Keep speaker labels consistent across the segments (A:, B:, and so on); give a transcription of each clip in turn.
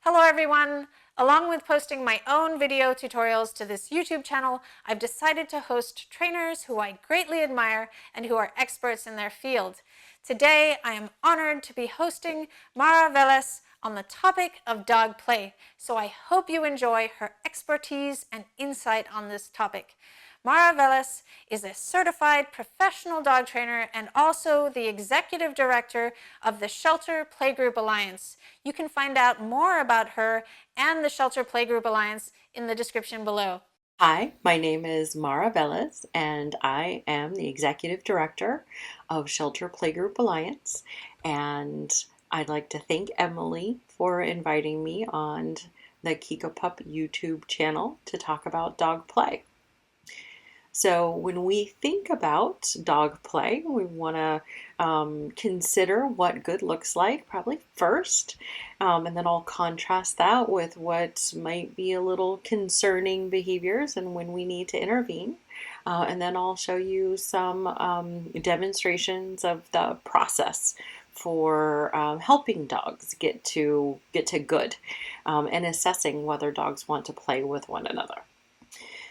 A: Hello everyone! Along with posting my own video tutorials to this YouTube channel, I've decided to host trainers who I greatly admire and who are experts in their field. Today, I am honored to be hosting Mara Velez on the topic of dog play, so I hope you enjoy her expertise and insight on this topic. Mara Velez is a certified professional dog trainer and also the executive director of the Shelter Playgroup Alliance. You can find out more about her and the Shelter Playgroup Alliance in the description below.
B: Hi, my name is Mara Velez, and I am the Executive Director of Shelter Playgroup Alliance. And I'd like to thank Emily for inviting me on the Kika Pup YouTube channel to talk about dog play. So when we think about dog play, we want to consider what good looks like probably first, and then I'll contrast that with what might be a little concerning behaviors and when we need to intervene. And then I'll show you some demonstrations of the process for helping dogs get to good, and assessing whether dogs want to play with one another.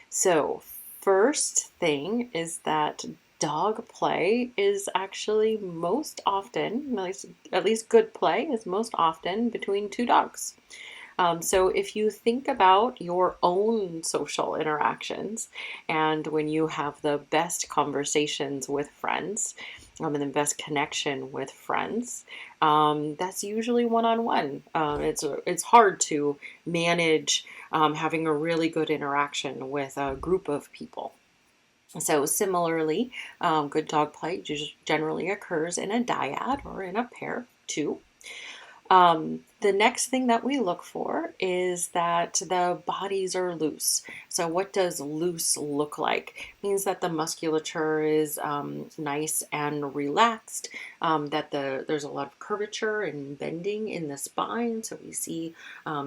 B: So first thing is that dog play is actually most often, at least good play is most often between two dogs. So if you think about your own social interactions and when you have the best conversations with friends, and the best connection with friends, that's usually one-on-one. It's hard to manage having a really good interaction with a group of people. So similarly, good dog play generally occurs in a dyad or in a pair too. The next thing that we look for is that the bodies are loose. So what does loose look like? It means that the musculature is nice and relaxed, that there's a lot of curvature and bending in the spine. So we see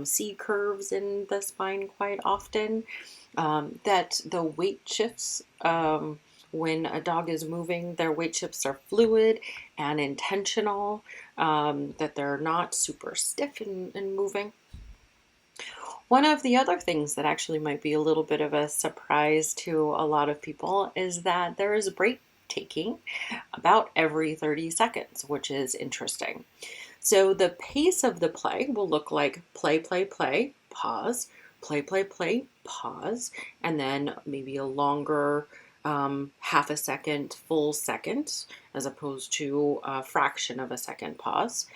B: C curves in the spine quite often, that the weight shifts when a dog is moving, their weight shifts are fluid and intentional, that they're not super stiff in moving. One of the other things that actually might be a little bit of a surprise to a lot of people is that there is break taking about every 30 seconds, which is interesting. So the pace of the play will look like play, play, play, pause, play, play, play, pause, and then maybe a longer half a second, full second, as opposed to a fraction of a second pause.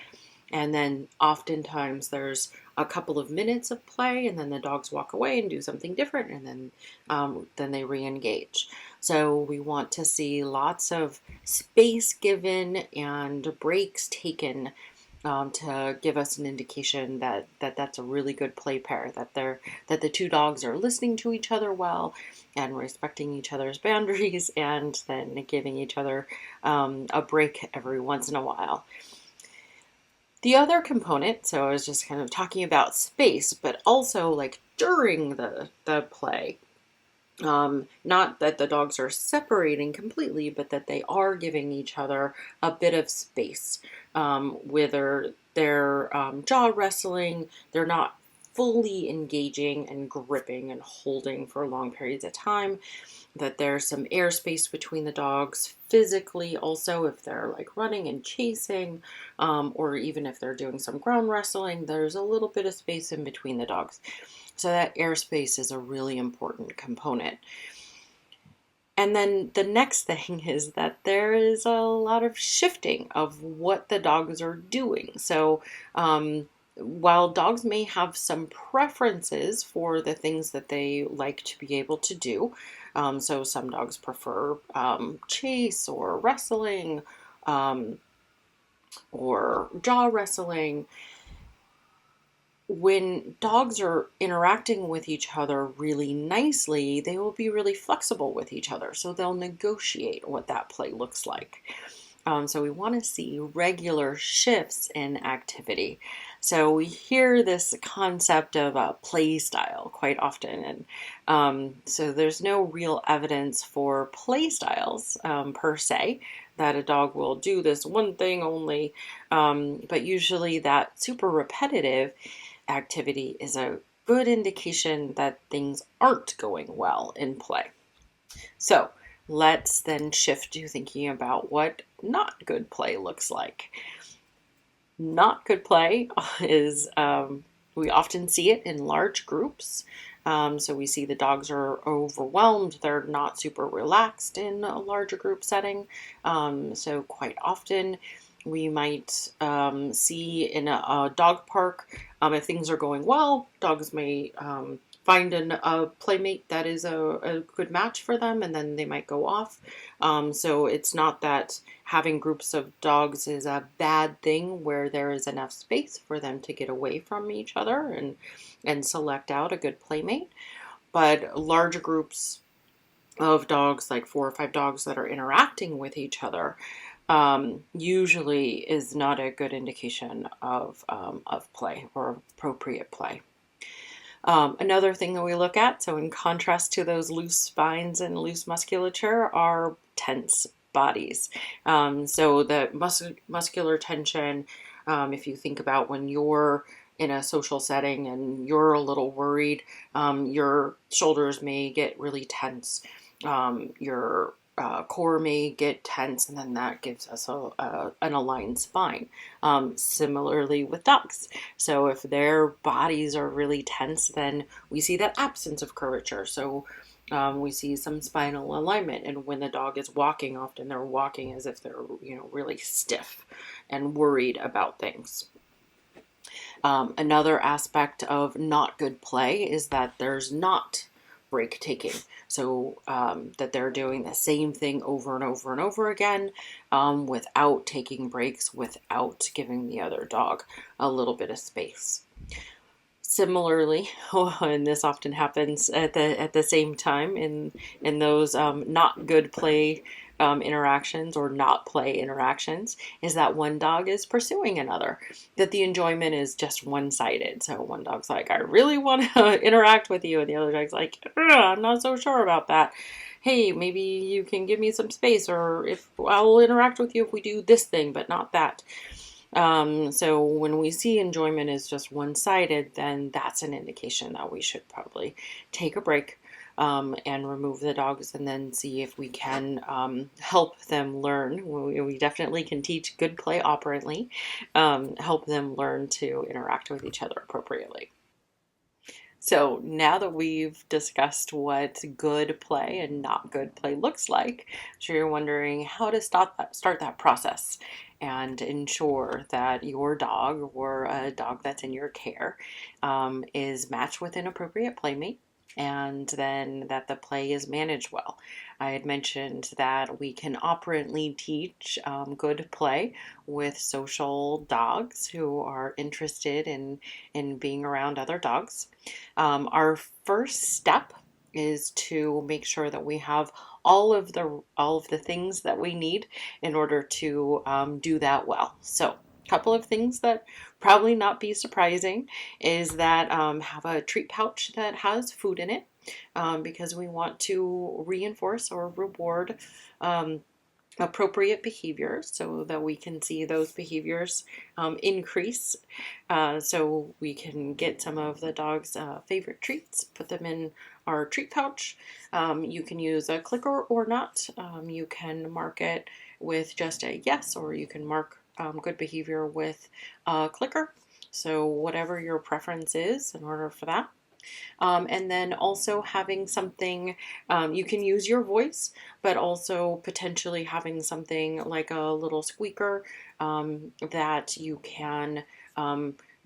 B: And then oftentimes there's a couple of minutes of play, and then the dogs walk away and do something different, and then they re-engage. So we want to see lots of space given and breaks taken, to give us an indication that that's a really good play pair, that the two dogs are listening to each other well and respecting each other's boundaries, and then giving each other a break every once in a while. The other component, so I was just kind of talking about space, but also like during the play. Not that the dogs are separating completely, but that they are giving each other a bit of space. Whether they're jaw wrestling, they're not fully engaging and gripping and holding for long periods of time, that there's some airspace between the dogs physically also, if they're like running and chasing, or even if they're doing some ground wrestling, there's a little bit of space in between the dogs. So that airspace is a really important component. And then the next thing is that there is a lot of shifting of what the dogs are doing. So while dogs may have some preferences for the things that they like to be able to do, so some dogs prefer chase or wrestling, or jaw wrestling, when dogs are interacting with each other really nicely, they will be really flexible with each other. So they'll negotiate what that play looks like. So we want to see regular shifts in activity. So we hear this concept of a play style quite often. And so there's no real evidence for play styles per se, that a dog will do this one thing only. But usually that super repetitive activity is a good indication that things aren't going well in play. So let's then shift to thinking about what not good play looks like. Not good play is, we often see it in large groups. So we see the dogs are overwhelmed. They're not super relaxed in a larger group setting. So quite often we might see in a dog park, if things are going well, dogs may find a playmate that is a good match for them, and then they might go off. So it's not that having groups of dogs is a bad thing where there is enough space for them to get away from each other and select out a good playmate. But larger groups of dogs, like 4 or 5 dogs that are interacting with each other, usually is not a good indication of play or appropriate play. Another thing that we look at, so in contrast to those loose spines and loose musculature, are tense bodies. So the muscular tension, if you think about when you're in a social setting and you're a little worried, your shoulders may get really tense. Your core may get tense, and then that gives us an aligned spine. Similarly with dogs. So if their bodies are really tense, then we see that absence of curvature. So we see some spinal alignment. And when the dog is walking, often they're walking as if they're, really stiff and worried about things. Another aspect of not good play is that there's not break taking. So that they're doing the same thing over and over and over again, without taking breaks, without giving the other dog a little bit of space. Similarly, and this often happens at the same time in those not good play interactions or not play interactions, is that one dog is pursuing another, that the enjoyment is just one-sided. So one dog's like, I really want to interact with you, and the other dog's like, I'm not so sure about that. Hey, maybe you can give me some space, or if I'll interact with you if we do this thing, but not that. So when we see enjoyment is just one-sided, then that's an indication that we should probably take a break and remove the dogs, and then see if we can help them learn. We definitely can teach good play operantly, help them learn to interact with each other appropriately. So now that we've discussed what good play and not good play looks like, so you're wondering how to start that process and ensure that your dog or a dog that's in your care is matched with an appropriate playmate, and then that the play is managed well. I had mentioned that we can operantly teach good play with social dogs who are interested in being around other dogs. Our first step is to make sure that we have all of the things that we need in order to do that well. So a couple of things that probably not be surprising is that have a treat pouch that has food in it, because we want to reinforce or reward appropriate behaviors so that we can see those behaviors increase. So we can get some of the dog's favorite treats, put them in our treat pouch. You can use a clicker or not. You can mark it with just a yes, or you can mark good behavior with a clicker. So whatever your preference is in order for that. And then also having something, you can use your voice, but also potentially having something like a little squeaker that you can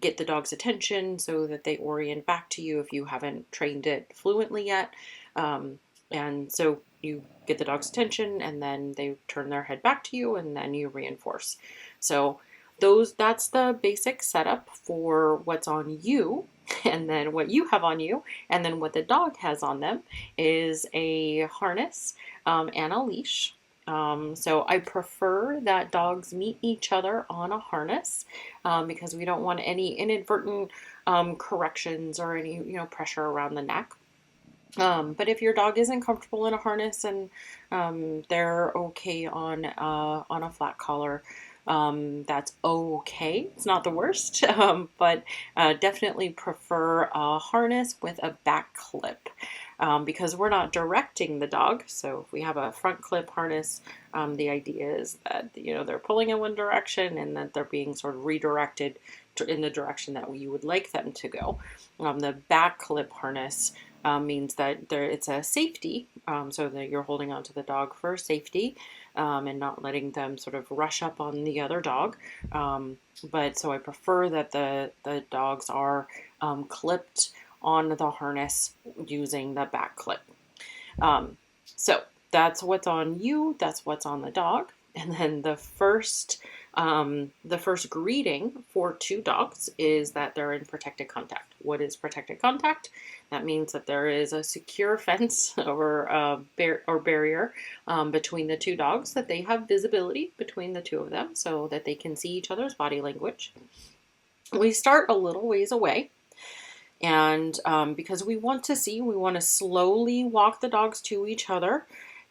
B: get the dog's attention so that they orient back to you if you haven't trained it fluently yet. And so you get the dog's attention, and then they turn their head back to you, and then you reinforce. So that's the basic setup for what's on you, and then what you have on you, and then what the dog has on them is a harness and a leash. So I prefer that dogs meet each other on a harness because we don't want any inadvertent corrections or any pressure around the neck. But if your dog isn't comfortable in a harness and they're okay on a flat collar, That's okay. It's not the worst, but definitely prefer a harness with a back clip. Because we're not directing the dog. So if we have a front clip harness, the idea is that they're pulling in one direction and that they're being sort of redirected in the direction that you would like them to go. The back clip harness means that it's a safety, so that you're holding onto the dog for safety, and not letting them sort of rush up on the other dog. But so I prefer that the dogs are clipped on the harness using the back clip. So that's what's on you, that's what's on the dog. And then the first greeting for two dogs is that they're in protected contact. What is protected contact? That means that there is a secure fence or barrier between the two dogs, that they have visibility between the two of them so that they can see each other's body language. We start a little ways away. And because we want to slowly walk the dogs to each other,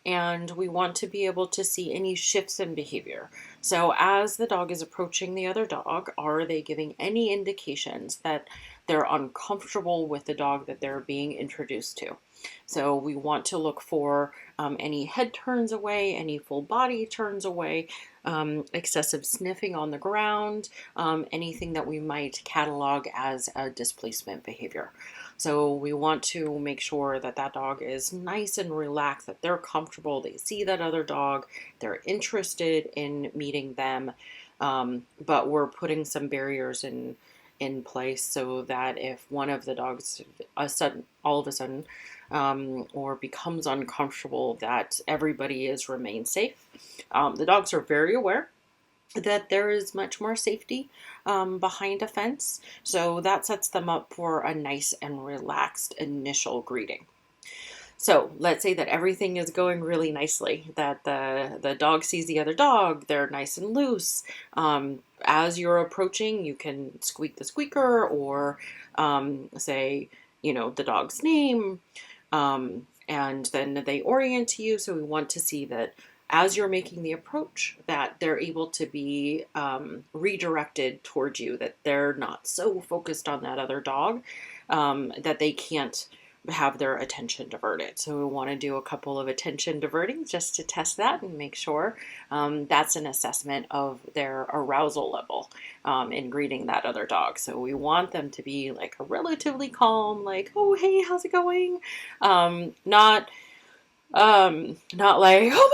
B: and we want to be able to see any shifts in behavior. So as the dog is approaching the other dog, are they giving any indications that they're uncomfortable with the dog that they're being introduced to? So we want to look for any head turns away, any full body turns away, excessive sniffing on the ground, anything that we might catalog as a displacement behavior. So we want to make sure that that dog is nice and relaxed, that they're comfortable, they see that other dog, they're interested in meeting them, but we're putting some barriers in place so that if one of the dogs all of a sudden or becomes uncomfortable, that everybody is remain safe. The dogs are very aware that there is much more safety behind a fence, so that sets them up for a nice and relaxed initial greeting. So let's say that everything is going really nicely, that the dog sees the other dog, they're nice and loose. As you're approaching, you can squeak the squeaker or say, the dog's name, and then they orient to you. So we want to see that as you're making the approach, that they're able to be redirected towards you, that they're not so focused on that other dog that they can't have their attention diverted. So we want to do a couple of attention diverting just to test that and make sure that's an assessment of their arousal level in greeting that other dog. So we want them to be like a relatively calm, like, oh, hey, how's it going? Not like, oh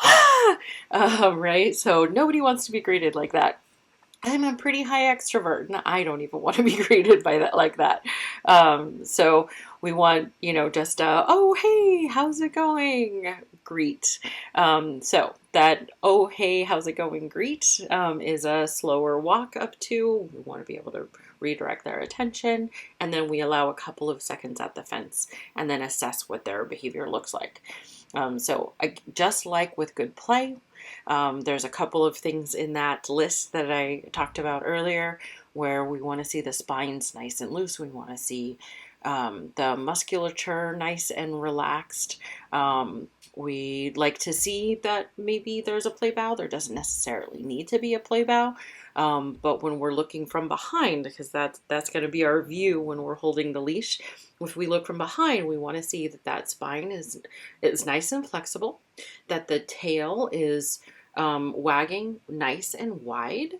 B: my God, right? So nobody wants to be greeted like that. I'm a pretty high extrovert, and I don't even want to be greeted by that like that. So we want, just oh, hey, how's it going? Greet. So that, oh, hey, how's it going? Greet is a slower walk up to. We want to be able to redirect their attention, and then we allow a couple of seconds at the fence and then assess what their behavior looks like. So just like with good play, there's a couple of things in that list that I talked about earlier where we want to see the spines nice and loose. We want to see the musculature nice and relaxed. We'd like to see that maybe there's a play bow. There doesn't necessarily need to be a play bow. But when we're looking from behind, because that's going to be our view when we're holding the leash, if we look from behind, we want to see that spine is nice and flexible, that the tail is wagging nice and wide,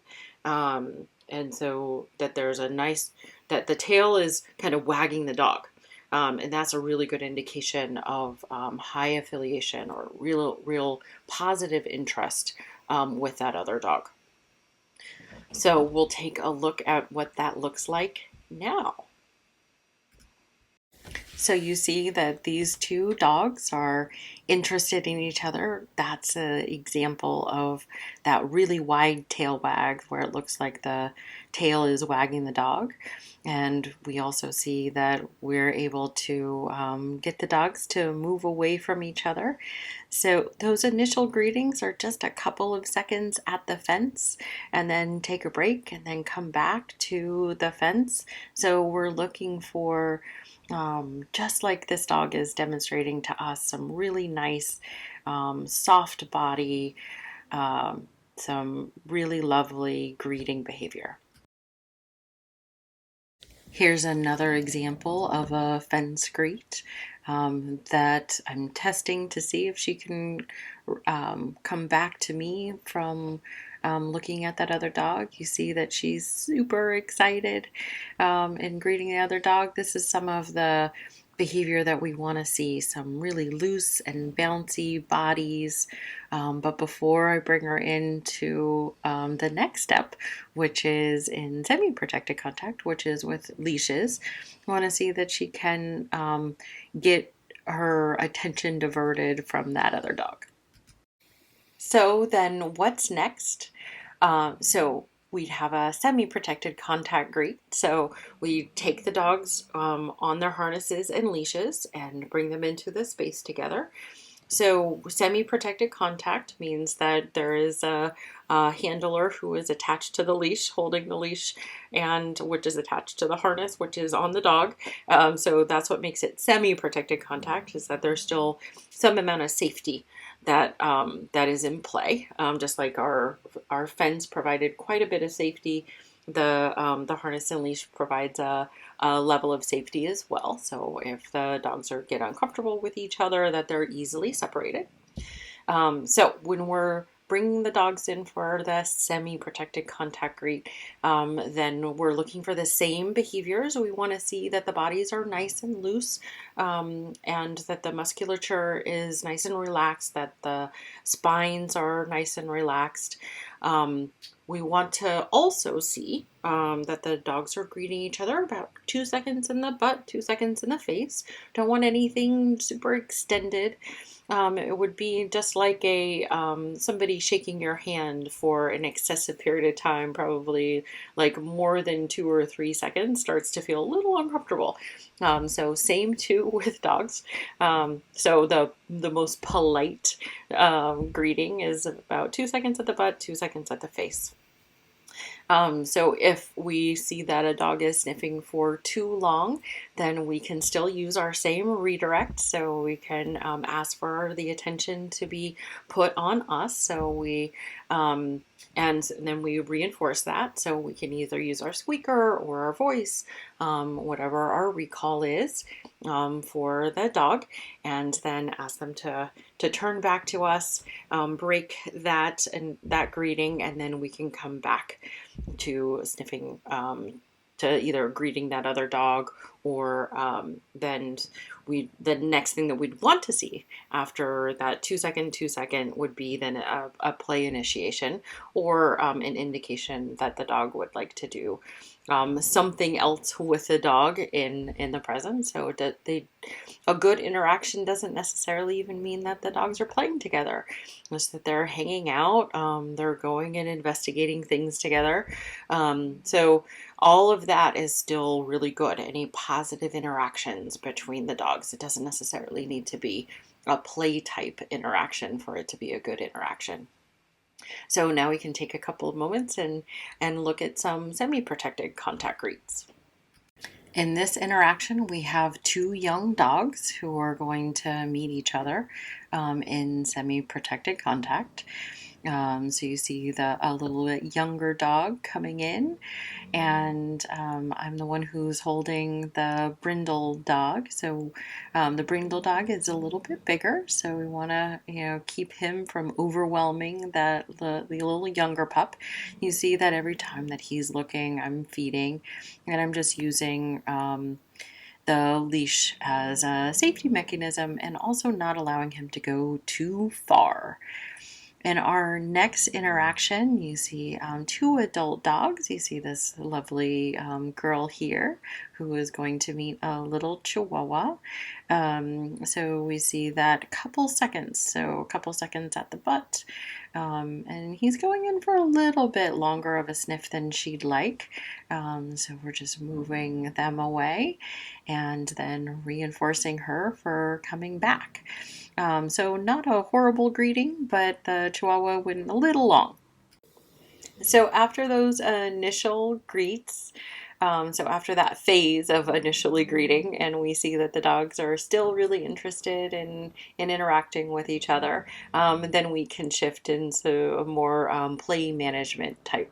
B: and so that there's that the tail is kind of wagging the dog. And that's a really good indication of high affiliation or real positive interest with that other dog. So we'll take a look at what that looks like now. So you see that these two dogs are interested in each other. That's an example of that really wide tail wag where it looks like the tail is wagging the dog. And we also see that we're able to get the dogs to move away from each other. So those initial greetings are just a couple of seconds at the fence, and then take a break and then come back to the fence. So we're looking for, just like this dog is demonstrating to us, some really nice soft body, some really lovely greeting behavior. Here's another example of a fence greet that I'm testing to see if she can come back to me from looking at that other dog. You see that she's super excited in greeting the other dog. This is some of the behavior that we want to see, some really loose and bouncy bodies. But before I bring her into the next step, which is in semi-protected contact, which is with leashes, I want to see that she can get her attention diverted from that other dog. So then what's next? So we'd have a semi-protected contact greet. So we take the dogs on their harnesses and leashes and bring them into the space together. So semi-protected contact means that there is a handler who is attached to the leash, holding the leash, and which is attached to the harness, which is on the dog. So that's what makes it semi-protected contact, is that there's still some amount of safety that that is in play. Just like our fence provided quite a bit of safety, the harness and leash provides a level of safety as well. So if the dogs get uncomfortable with each other, that they're easily separated. So when we're bringing the dogs in for the semi-protected contact greet, then we're looking for the same behaviors. We want to see that the bodies are nice and loose, and that the musculature is nice and relaxed, that the spines are nice and relaxed. We want to also see that the dogs are greeting each other about 2 seconds in the butt, 2 seconds in the face. Don't want anything super extended. It would be just like a somebody shaking your hand for an excessive period of time, probably like more than 2 or 3 seconds, starts to feel a little uncomfortable. So same too with dogs. So the most polite greeting is about 2 seconds at the butt, 2 seconds at the face. So if we see that a dog is sniffing for too long, then we can still use our same redirect. So we can ask for the attention to be put on us. So we and then we reinforce that. So we can either use our squeaker or our voice, whatever our recall is for the dog, and then ask them to turn back to us, break that greeting, and then we can come back to sniffing, to either greeting that other dog, or then the next thing that we'd want to see after that 2 second would be then a play initiation, or an indication that the dog would like to do something else with the dog in the present. So that a good interaction doesn't necessarily even mean that the dogs are playing together. Just that they're hanging out, they're going and investigating things together. So all of that is still really good. Any positive interactions between the dogs. It doesn't necessarily need to be a play type interaction for it to be a good interaction. So now we can take a couple of moments and look at some semi-protected contact greets. In this interaction, we have 2 young dogs who are going to meet each other in semi-protected contact. So you see a little bit younger dog coming in, and I'm the one who's holding the brindle dog. So the brindle dog is a little bit bigger, so we want to keep him from overwhelming the little younger pup. You see that every time that he's looking, I'm feeding, and I'm just using the leash as a safety mechanism, and also not allowing him to go too far. In our next interaction, you see 2 adult dogs. You see this lovely girl here who is going to meet a little Chihuahua. So we see that couple seconds. So a couple seconds at the butt. And he's going in for a little bit longer of a sniff than she'd like. So we're just moving them away and then reinforcing her for coming back. So not a horrible greeting, but the Chihuahua went a little long. So after those initial greets, So after that phase of initially greeting, and we see that the dogs are still really interested in interacting with each other, then we can shift into a more play management type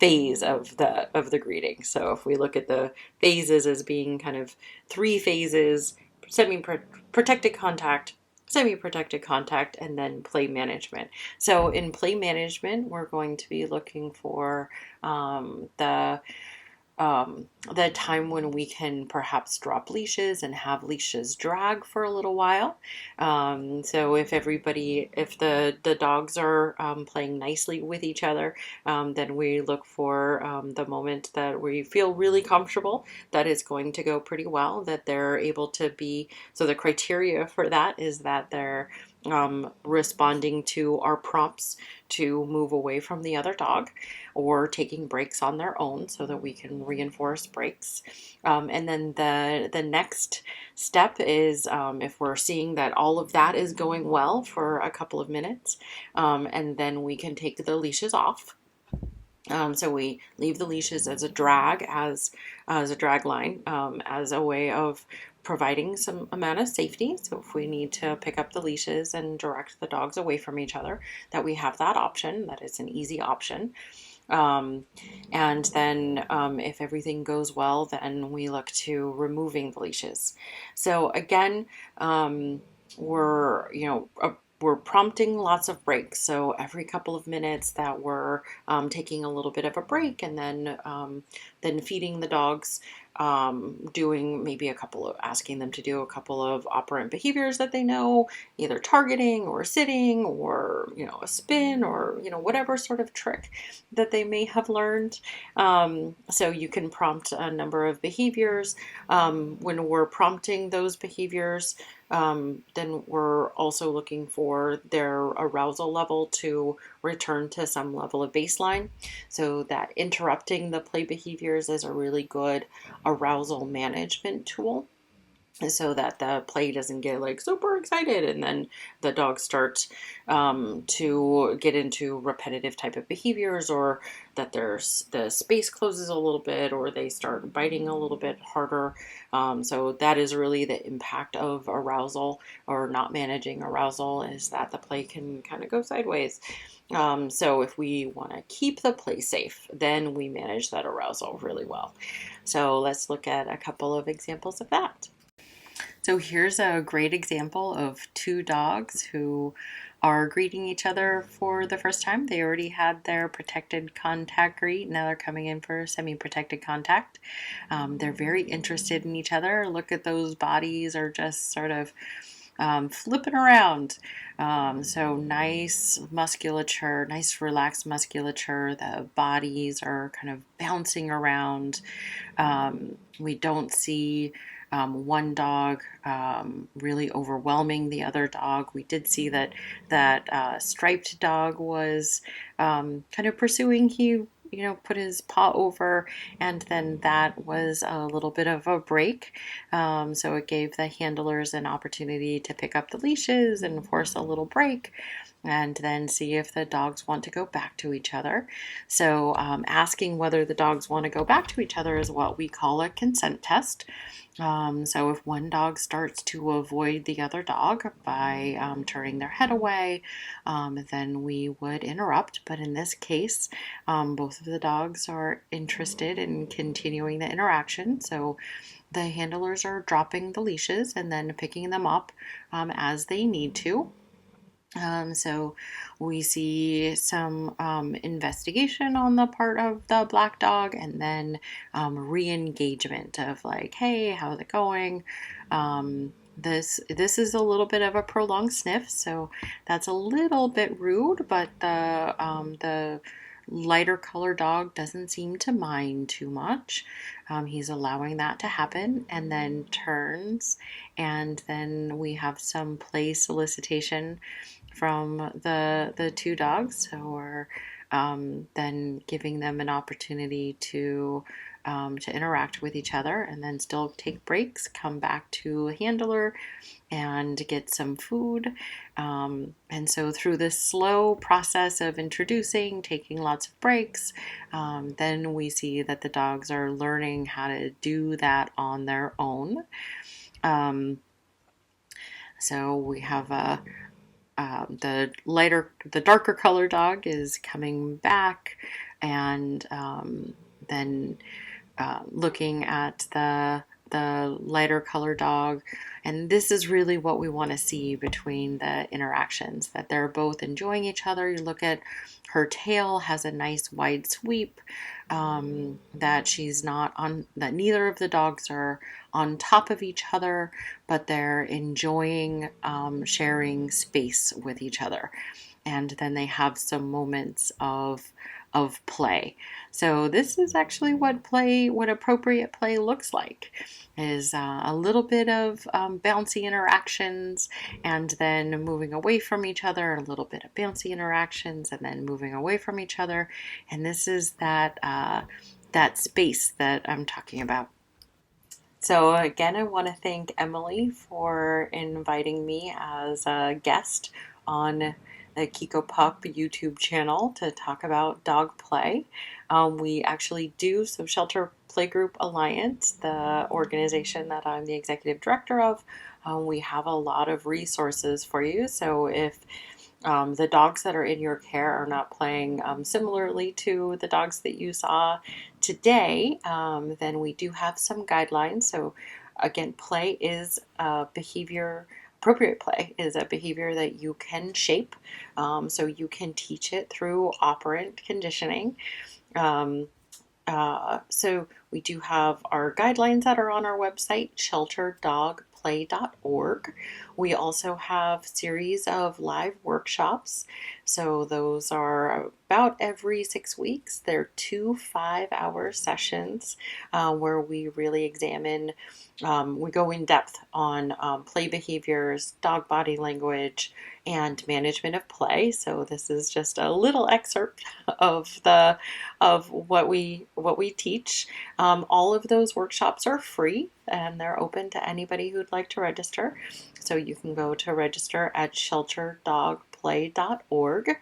B: phase of the greeting. So if we look at the phases as being kind of three phases: semi-protected contact, semi-protected contact, and then play management. So in play management, we're going to be looking for the time when we can perhaps drop leashes and have leashes drag for a little while. So if the dogs are playing nicely with each other, then we look for the moment that we feel really comfortable, that it's going to go pretty well, that they're able to be. So the criteria for that is that they're responding to our prompts to move away from the other dog, or taking breaks on their own so that we can reinforce breaks. And then the next step is, if we're seeing that all of that is going well for a couple of minutes, and then we can take the leashes off. So we leave the leashes as a drag, as a drag line, as a way of providing some amount of safety. So if we need to pick up the leashes and direct the dogs away from each other, that we have that option, that it's an easy option. And then if everything goes well, then we look to removing the leashes. So again, we're, we're prompting lots of breaks. So every couple of minutes that we're taking a little bit of a break, and then feeding the dogs, doing maybe asking them to do a couple of operant behaviors that they know, either targeting or sitting, or, a spin, or, whatever sort of trick that they may have learned. So you can prompt a number of behaviors. When we're prompting those behaviors, then we're also looking for their arousal level to return to some level of baseline. So that interrupting the play behaviors is a really good arousal management tool, so that the play doesn't get like super excited and then the dog starts to get into repetitive type of behaviors, or that the space closes a little bit, or they start biting a little bit harder. So that is really the impact of arousal, or not managing arousal, is that the play can kind of go sideways. So if we want to keep the play safe, then we manage that arousal really well. So let's look at a couple of examples of that. So here's a great example of two dogs who are greeting each other for the first time. They already had their protected contact greet. Now they're coming in for semi-protected contact. They're very interested in each other. Look at those bodies are just sort of flipping around. So nice musculature, nice relaxed musculature. The bodies are kind of bouncing around. We don't see one dog really overwhelming the other dog. We did see that striped dog was kind of pursuing. He put his paw over, and then that was a little bit of a break. So it gave the handlers an opportunity to pick up the leashes and force a little break, and then see if the dogs want to go back to each other. So asking whether the dogs want to go back to each other is what we call a consent test. So if one dog starts to avoid the other dog by turning their head away, then we would interrupt. But in this case, both of the dogs are interested in continuing the interaction. So the handlers are dropping the leashes and then picking them up as they need to. So we see some investigation on the part of the black dog, and then re-engagement of like, hey, how's it going? This is a little bit of a prolonged sniff, so that's a little bit rude, but the lighter color dog doesn't seem to mind too much. He's allowing that to happen, and then turns, and then we have some play solicitation from the two dogs. So we're then giving them an opportunity to to interact with each other, and then still take breaks, come back to a handler and get some food. And so through this slow process of introducing, taking lots of breaks, then we see that the dogs are learning how to do that on their own. So we have the darker color dog is coming back, and then looking at the lighter color dog. And this is really what we want to see between the interactions, that they're both enjoying each other. You look at her tail has a nice wide sweep, that she's not on, that neither of the dogs are on top of each other, but they're enjoying sharing space with each other. And then they have some moments of play. So this is actually what appropriate play looks like, is a little bit of bouncy interactions, and then moving away from each other, a little bit of bouncy interactions, and then moving away from each other. And this is that space that I'm talking about. So again, I want to thank Emily for inviting me as a guest on the Kiko Pup YouTube channel to talk about dog play. We actually do, so Shelter Playgroup Alliance, the organization that I'm the executive director of, we have a lot of resources for you. So if the dogs that are in your care are not playing similarly to the dogs that you saw today, then we do have some guidelines. So again, play is a behavior. Appropriate play is a behavior that you can shape, so you can teach it through operant conditioning. So we do have our guidelines that are on our website, Shelterdogplayorg. We also have series of live workshops. So those are about every 6 weeks. They're 2 5-hour sessions where we really examine, we go in depth on play behaviors, dog body language, and management of play. So this is just a little excerpt of what we teach. All of those workshops are free, and they're open to anybody who'd like to register. So you can go to register at shelterdogplay.org.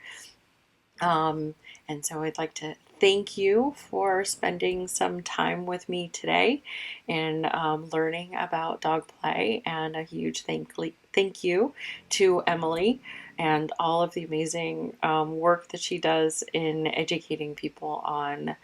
B: And so I'd like to thank you for spending some time with me today and learning about dog play, and a huge thank you to Emily and all of the amazing work that she does in educating people on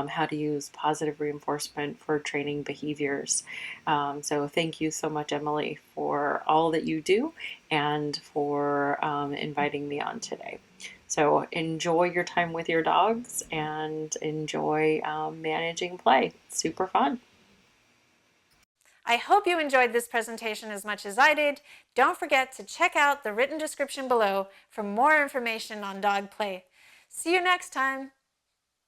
B: how to use positive reinforcement for training behaviors. So thank you so much, Emily, for all that you do and for inviting me on today. So enjoy your time with your dogs and enjoy managing play. It's super fun.
A: I hope you enjoyed this presentation as much as I did. Don't forget to check out the written description below for more information on dog play. See you next time.